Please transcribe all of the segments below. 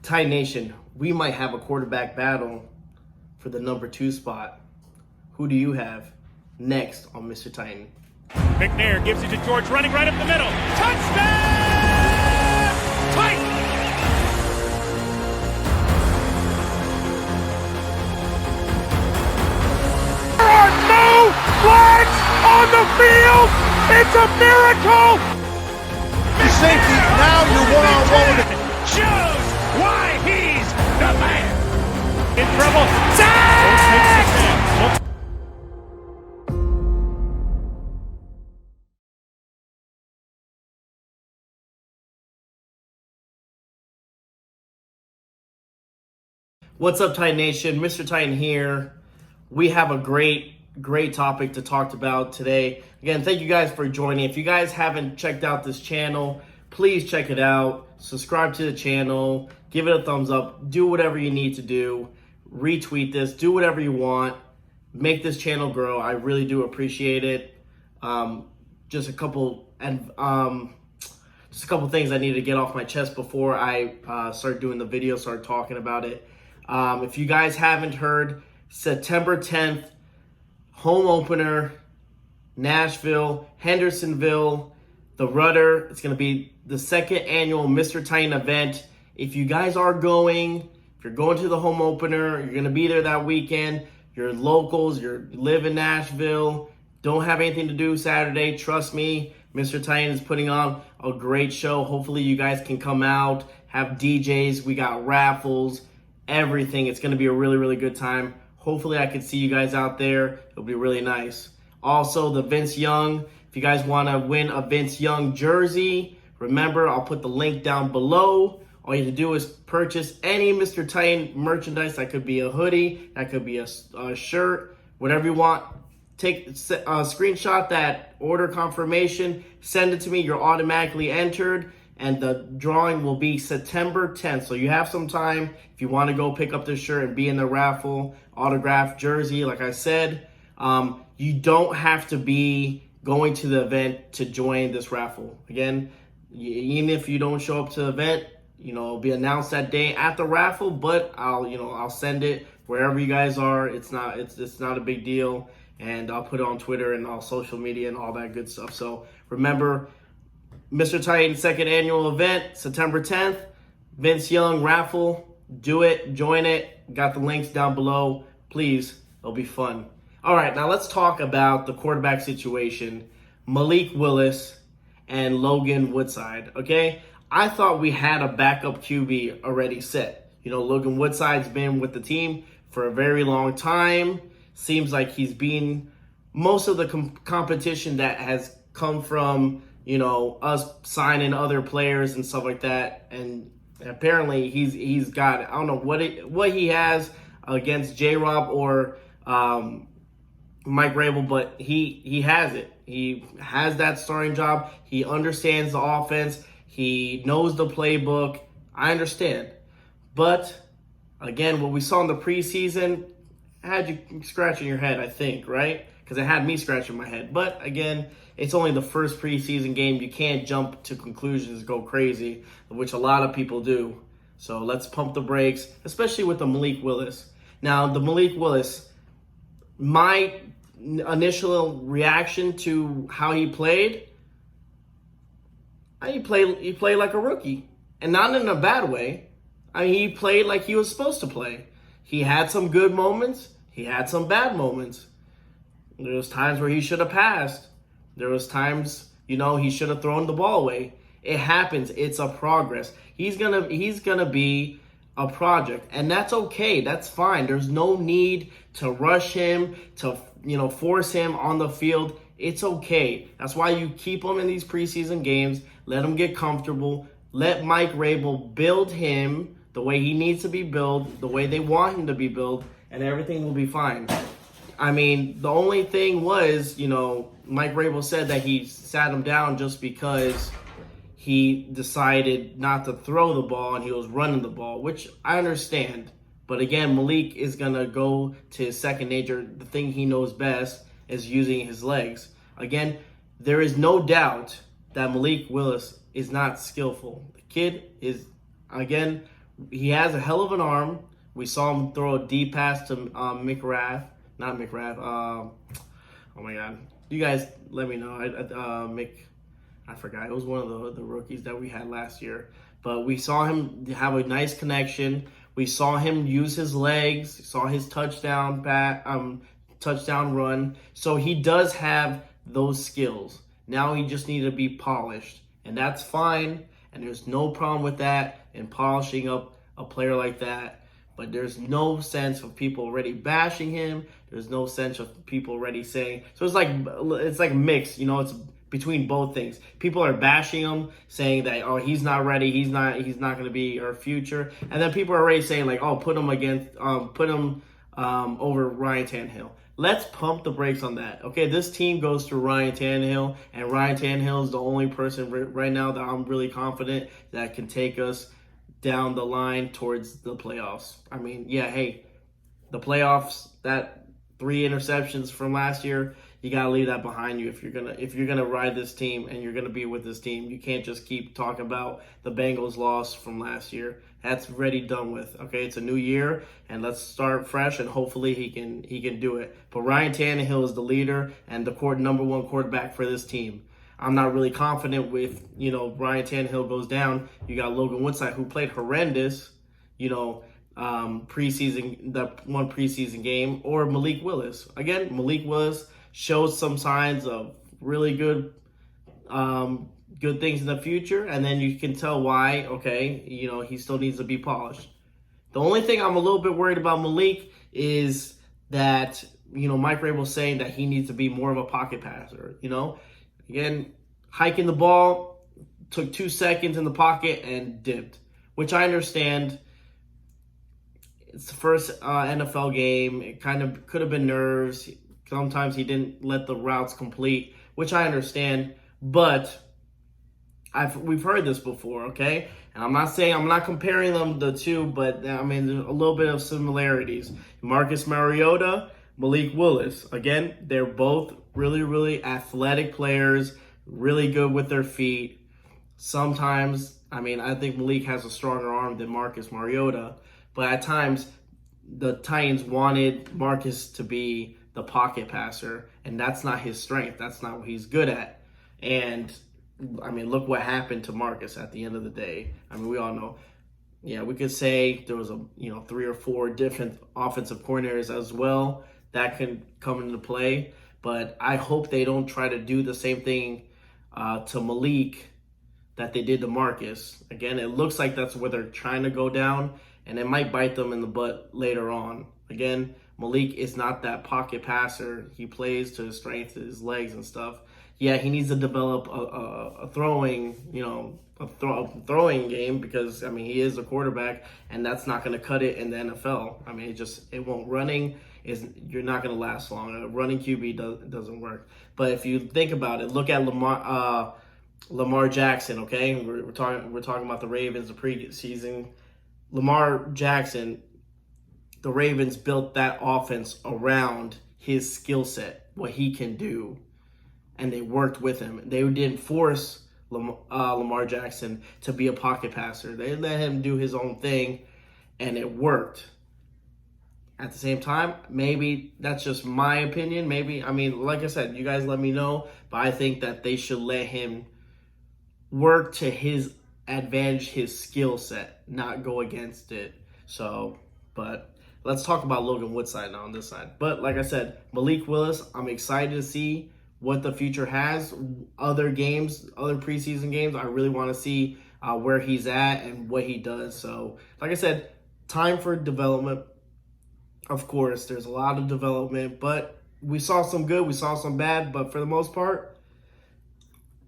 Titan Nation, we might have a quarterback battle for the number 2 spot. Who do you have next on Mr. Titan? McNair gives it to George, running right up the middle. Touchdown! Titan! There are no flags on the field! It's a miracle! The safety, now you're one-on-one with it. Shows why he's the man! In trouble. Sack! What's up, Titan Nation? Mr. Titan here. We have a great topic to talk about today. Again, thank you guys for joining. If you guys haven't checked out this channel, please check it out. Subscribe to the channel. Give it a thumbs up. Do whatever you need to do. Retweet this. Do whatever you want. Make this channel grow. I really do appreciate it. Just a couple things I need to get off my chest before I start doing the video, start talking about it. If you guys haven't heard, September 10th, home opener, Nashville, Hendersonville, the Rudder. It's going to be the second annual Mr. Titan event. If you guys are going, if you're going to the home opener, you're going to be there that weekend, you're locals, you live in Nashville, don't have anything to do Saturday, trust me, Mr. Titan is putting on a great show. Hopefully you guys can come out, have DJs, we got raffles, everything. It's going to be a really good time. Hopefully I can see you guys out there. It'll be really nice. Also, the Vince Young. If you guys want to win a Vince Young jersey, remember, I'll put the link down below. All you have to do is purchase any Mr. Titan merchandise. That could be a hoodie. That could be a shirt. Whatever you want. Take a screenshot that order confirmation. Send it to me. You're automatically entered. And the drawing will be September 10th. So you have some time if you want to go pick up this shirt and be in the raffle, autographed jersey. Like I said, you don't have to be going to the event to join this raffle. Again, even if you don't show up to the event, it'll be announced that day at the raffle, but I'll send it wherever you guys are. It's not a big deal. And I'll put it on Twitter and all social media and all that good stuff. So remember, Mr. Titan second annual event, September 10th, Vince Young raffle. Do it, join it. Got the links down below. Please, it'll be fun. All right, now let's talk about the quarterback situation. Malik Willis and Logan Woodside, okay? I thought we had a backup QB already set. Logan Woodside's been with the team for a very long time. Seems like he's been most of the competition that has come from us signing other players and stuff like that. And apparently he's got, I don't know what he has against J-Rob or Mike Rabel, but he has it. He has that starting job. He understands the offense. He knows the playbook. I understand. But again, what we saw in the preseason had you scratching your head, I think, right? Because it had me scratching my head. But again, it's only the first preseason game. You can't jump to conclusions, go crazy, which a lot of people do. So let's pump the brakes, especially with the Malik Willis. Now, the Malik Willis, my initial reaction to how he played, he played like a rookie. And not in a bad way. He played like he was supposed to play. He had some good moments. He had some bad moments. There was times where he should have passed. There was times, he should have thrown the ball away. It happens. It's a progress. He's gonna be a project, and that's okay. That's fine. There's no need to rush him, to force him on the field. It's okay. That's why you keep him in these preseason games. Let him get comfortable. Let Mike Rabel build him the way he needs to be built, the way they want him to be built, and everything will be fine. The only thing was, Mike Rabel said that he sat him down just because he decided not to throw the ball and he was running the ball, which I understand. But again, Malik is going to go to his second nature. The thing he knows best is using his legs. Again, there is no doubt that Malik Willis is not skillful. The kid is, again, he has a hell of an arm. We saw him throw a deep pass to not McRath. Oh my God, you guys let me know. I forgot. It was one of the rookies that we had last year. But we saw him have a nice connection. We saw him use his legs. Saw his touchdown run. So he does have those skills. Now he just needs to be polished, and that's fine. And there's no problem with that and polishing up a player like that. But there's no sense of people already bashing him. There's no sense of people already saying. So it's like mixed. It's between both things. People are bashing him, saying that, oh, he's not ready, he's not going to be our future, and then people are already saying like, oh, put him over Ryan Tannehill. Let's pump the brakes on that. Okay, this team goes through Ryan Tannehill, and Ryan Tannehill is the only person right now that I'm really confident that can take us down the line towards the playoffs. I mean, yeah, hey, the playoffs, that 3 interceptions from last year, you gotta leave that behind you if you're gonna ride this team and you're gonna be with this team. You can't just keep talking about the Bengals loss from last year. That's already done with. Okay, it's a new year and let's start fresh and hopefully he can do it. But Ryan Tannehill is the leader and the number 1 quarterback for this team. I'm not really confident with Ryan Tannehill goes down. You got Logan Woodside who played horrendous. Preseason, that one preseason game, or Malik Willis. Again, Malik Willis shows some signs of really good things in the future, and then you can tell why, okay, he still needs to be polished. The only thing I'm a little bit worried about Malik is that, Mike Vrabel's saying that he needs to be more of a pocket passer, Again, hiking the ball, took 2 seconds in the pocket and dipped, which I understand. It's the first NFL game. It kind of could have been nerves. Sometimes he didn't let the routes complete, which I understand. But we've heard this before, okay? And I'm not comparing them the two, but I mean there's a little bit of similarities. Marcus Mariota, Malik Willis. Again, they're both really, really athletic players, really good with their feet. Sometimes, I think Malik has a stronger arm than Marcus Mariota. But at times, the Titans wanted Marcus to be the pocket passer, and that's not his strength. That's not what he's good at. And, look what happened to Marcus at the end of the day. We all know. Yeah, we could say there was 3 or 4 different offensive coordinators as well that can come into play. But I hope they don't try to do the same thing to Malik that they did to Marcus. Again, it looks like that's where they're trying to go down, and it might bite them in the butt later on. Again, Malik is not that pocket passer. He plays to his strength, his legs and stuff. Yeah, he needs to develop a throwing game because, he is a quarterback, and that's not going to cut it in the NFL. It won't. Running you're not going to last long. A running QB doesn't work. But if you think about it, look at Lamar Jackson, okay? We're talking about the Ravens, the preseason. Lamar Jackson, the Ravens built that offense around his skill set, what he can do, and they worked with him. They didn't force Lamar Jackson to be a pocket passer. They let him do his own thing, and it worked. At the same time, maybe that's just my opinion. Maybe, like I said, you guys let me know, but I think that they should let him work to his advantage, his skill set, not go against it. So, but let's talk about Logan Woodside now on this side. But like I said, Malik Willis, I'm excited to see what the future has. Other preseason games, I really want to see where he's at and what he does. So, like I said, time for development. Of course, there's a lot of development, but we saw some good, we saw some bad, but for the most part,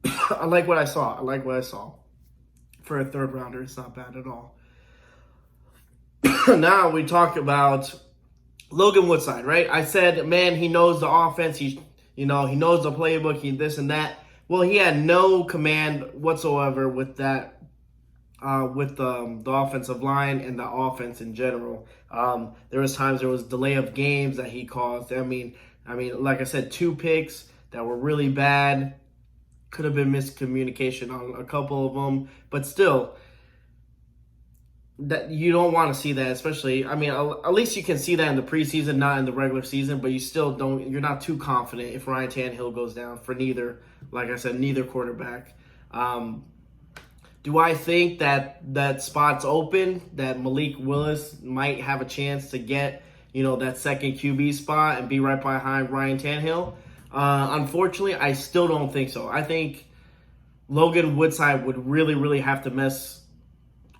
I like what I saw. For a third rounder, it's not bad at all. Now we talk about Logan Woodside, right? I said, man, he knows the offense. He knows the playbook. He this and that. Well, he had no command whatsoever with that, with the offensive line and the offense in general. There was delay of games that he caused. Like I said, 2 picks that were really bad. Could have been miscommunication on a couple of them, but still, that you don't want to see that, especially, I mean, at least you can see that in the preseason, not in the regular season, but you still don't, you're not too confident if Ryan Tannehill goes down for neither, like I said, neither quarterback. Do I think that spot's open, that Malik Willis might have a chance to get, that second QB spot and be right behind Ryan Tannehill? Unfortunately, I still don't think so. I think Logan Woodside would really, really have to mess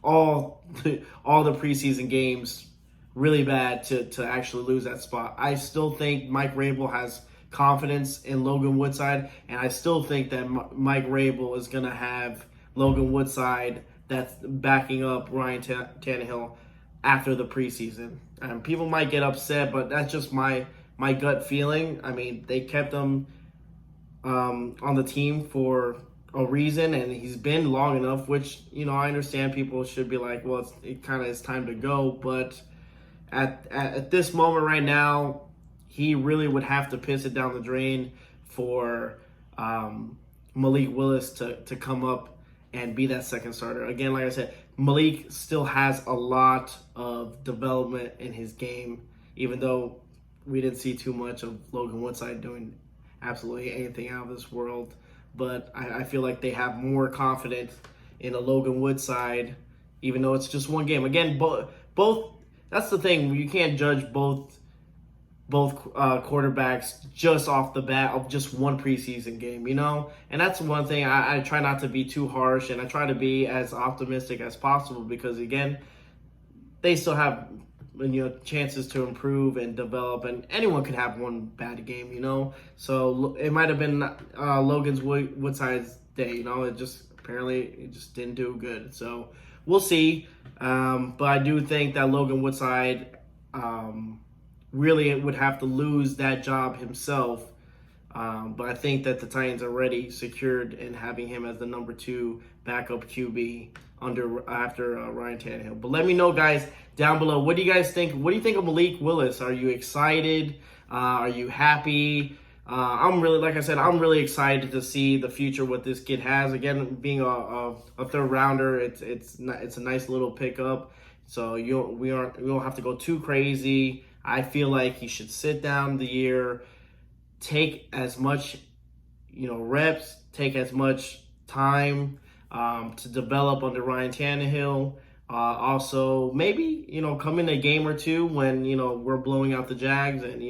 all the preseason games really bad to actually lose that spot. I still think Mike Rabel has confidence in Logan Woodside, and I still think that Mike Rabel is going to have Logan Woodside that's backing up Ryan Tannehill after the preseason. People might get upset, but that's just my gut feeling. I mean, they kept him on the team for a reason, and he's been long enough, which, I understand people should be like, well, it kind of is time to go, but at this moment right now, he really would have to piss it down the drain for Malik Willis to come up and be that second starter. Again, like I said, Malik still has a lot of development in his game, even though we didn't see too much of Logan Woodside doing absolutely anything out of this world. But I feel like they have more confidence in a Logan Woodside, even though it's just one game. Again, both. That's the thing. You can't judge both quarterbacks just off the bat of just one preseason game, And that's one thing I try not to be too harsh, and I try to be as optimistic as possible because, again, they still have chances to improve and develop, and anyone could have one bad game, So it might have been Logan's Woodside's day, It just didn't do good. So we'll see. But I do think that Logan Woodside really would have to lose that job himself. But I think that the Titans are already secured in having him as the number 2 backup QB after Ryan Tannehill. But let me know, guys, down below. What do you guys think? What do you think of Malik Willis? Are you excited? Are you happy? I'm really excited to see the future what this kid has. Again, being a third rounder, it's a nice little pickup. So we don't have to go too crazy. I feel like he should sit down the year, take as much reps, take as much time to develop under Ryan Tannehill. Also, maybe come in a game or two when we're blowing out the Jags, and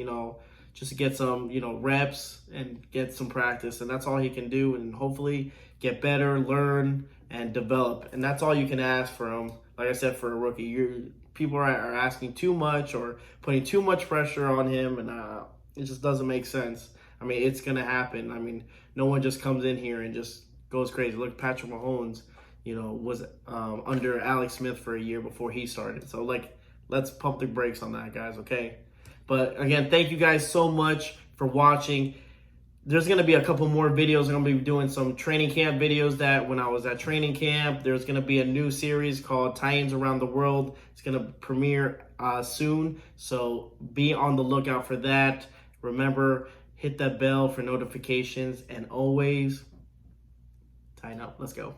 just get some reps and get some practice, and that's all he can do, and hopefully get better, learn, and develop. And that's all you can ask for him. Like I said, for a rookie, people are asking too much or putting too much pressure on him, and it just doesn't make sense. I mean, it's gonna happen. I mean, no one just comes in here and just goes crazy. Look, Patrick Mahomes, was under Alex Smith for a year before he started. So, let's pump the brakes on that, guys, okay? But, again, thank you guys so much for watching. There's going to be a couple more videos. I'm going to be doing some training camp videos that when I was at training camp. There's going to be a new series called Titans Around the World. It's going to premiere soon, so be on the lookout for that. Remember, hit that bell for notifications, and always tighten up. Let's go.